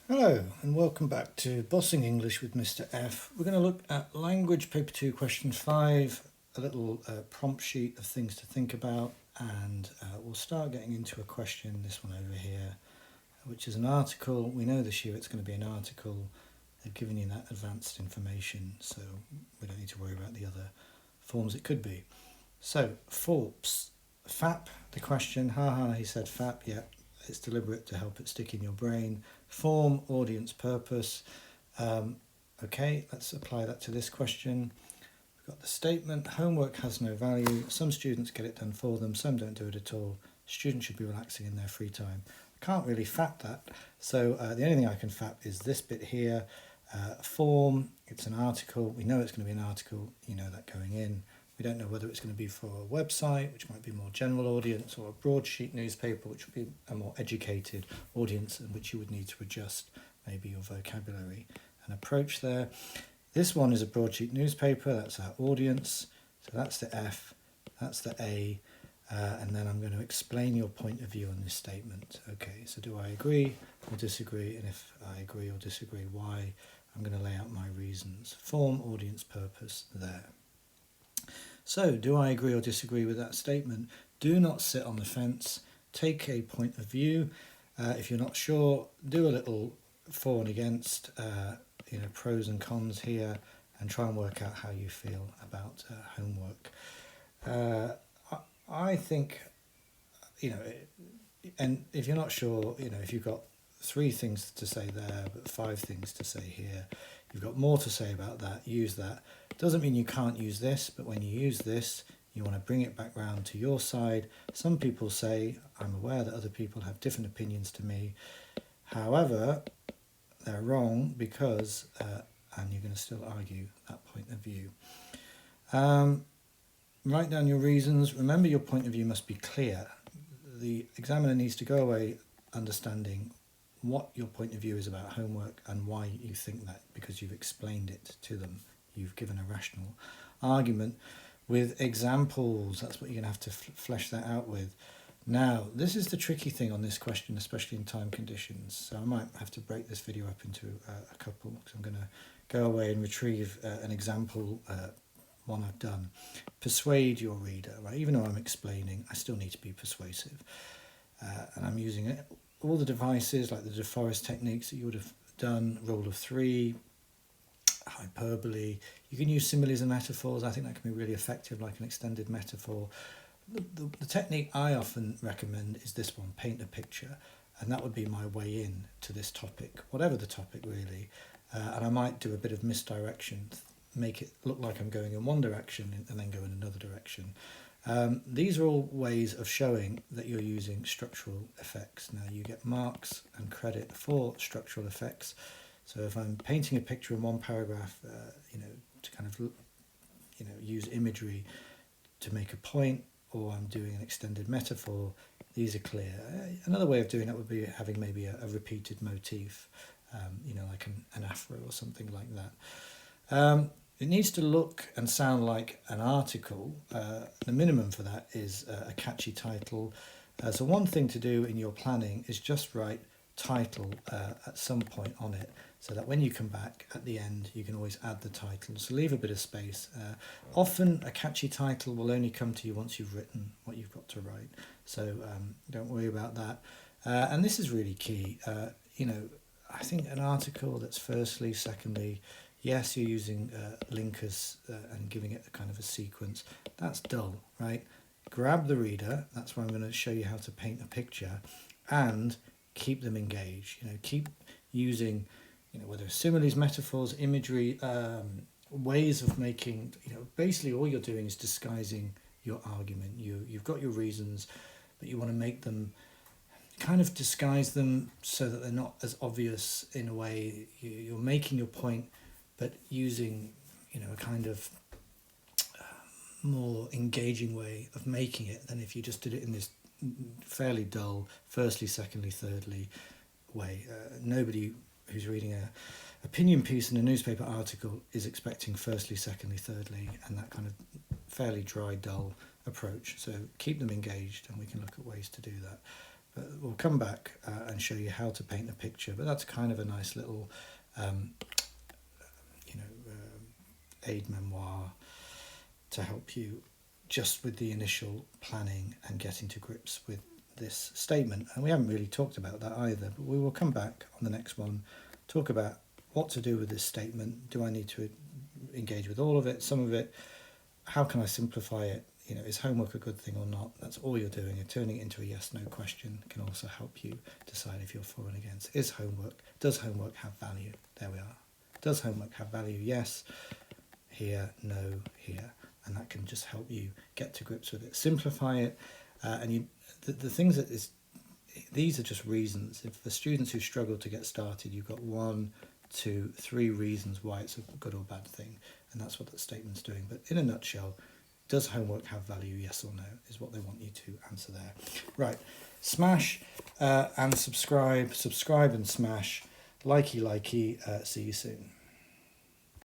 Hello and welcome back to Bossing English with Mr. F. We're going to look at Language Paper 2 Question 5, a little prompt sheet of things to think about, and we'll start getting into a question, this one over here, which is an article. We know this year it's going to be an article. They've given you that advanced information, so we don't need to worry about the other forms it could be. So, FORPS, FAP, the question, he said FAP, yeah, it's deliberate to help it stick in your brain. Form, audience, purpose. Okay, let's apply that to this question. We've got the statement, homework has no value. Some students get it done for them, some don't do it at all. Students should be relaxing in their free time. I can't really FAP that, so the only thing I can FAP is this bit here. Form, it's an article. We know it's going to be an article, you know that going in. We don't know whether it's going to be for a website, which might be more general audience, or a broadsheet newspaper, which would be a more educated audience, in which you would need to adjust maybe your vocabulary and approach there. This one is a broadsheet newspaper, that's our audience. So that's the F, that's the A, and then I'm going to explain your point of view on this statement. Okay, so do I agree or disagree? And if I agree or disagree, why? I'm going to lay out my reasons. Form, audience, purpose there. So, do I agree or disagree with that statement? Do not sit on the fence. Take a point of view. If you're not sure, do a little for and against, pros and cons here, and try and work out how you feel about homework. I think, and if you're not sure, if you've got 3 things to say there, but 5 things to say here, you've got more to say about that, use that. Doesn't mean you can't use this, but when you use this, you want to bring it back round to your side. Some people say, I'm aware that other people have different opinions to me. However, they're wrong because, and you're going to still argue that point of view. Write down your reasons. Remember, your point of view must be clear. The examiner needs to go away understanding what your point of view is about homework and why you think that, because you've explained it to them. You've given a rational argument with examples. That's what you're going to have to flesh that out with. Now, this is the tricky thing on this question, especially in time conditions. So I might have to break this video up into a couple, because I'm going to go away and retrieve an example, one I've done. Persuade your reader, right? Even though I'm explaining, I still need to be persuasive. And I'm using it. All the devices, like the DeForest techniques that you would have done, rule of 3, hyperbole. You can use similes and metaphors. I think that can be really effective, like an extended metaphor. The technique I often recommend is this one, paint a picture, and that would be my way in to this topic, whatever the topic really. And I might do a bit of misdirection, make it look like I'm going in one direction and then go in another direction. These are all ways of showing that you're using structural effects. Now you get marks and credit for structural effects. So if I'm painting a picture in one paragraph, to kind of, use imagery to make a point, or I'm doing an extended metaphor, these are clear. Another way of doing that would be having maybe a repeated motif, like an afro or something like that. It needs to look and sound like an article. The minimum for that is a catchy title. So one thing to do in your planning is just write title at some point on it, so that when you come back at the end you can always add the title. So leave a bit of space. Often a catchy title will only come to you once you've written what you've got to write, so don't worry about that. And this is really key. I think an article that's firstly, secondly, yes, you're using linkers and giving it a kind of a sequence. That's dull, right? Grab the reader. That's why I'm going to show you how to paint a picture, and keep them engaged. Keep using, whether it's similes, metaphors, imagery, ways of making. Basically all you're doing is disguising your argument. You've got your reasons, but you want to make them, kind of disguise them so that they're not as obvious. In a way, you're making your point, but using, a kind of more engaging way of making it than if you just did it in this fairly dull firstly, secondly, thirdly way. Nobody who's reading a opinion piece in a newspaper article is expecting firstly, secondly, thirdly, and that kind of fairly dry, dull approach. So keep them engaged, and we can look at ways to do that. But we'll come back and show you how to paint a picture. But that's kind of a nice little, aide memoir to help you just with the initial planning and getting to grips with this statement. And we haven't really talked about that either, but we will come back on the next one, talk about what to do with this statement. Do I need to engage with all of it, some of it? How can I simplify it? Is homework a good thing or not? That's all you're doing. And turning it into a yes/no question can also help you decide if you're for and against. Does homework have value? There we are. Does homework have value? Yes. Here, no, here. And that can just help you get to grips with it. Simplify it. The things these are just reasons. If the students who struggle to get started, you've got 1, 2, 3 reasons why it's a good or bad thing. And that's what that statement's doing. But in a nutshell, does homework have value, yes or no, is what they want you to answer there. Right, smash and subscribe and smash, likey, see you soon.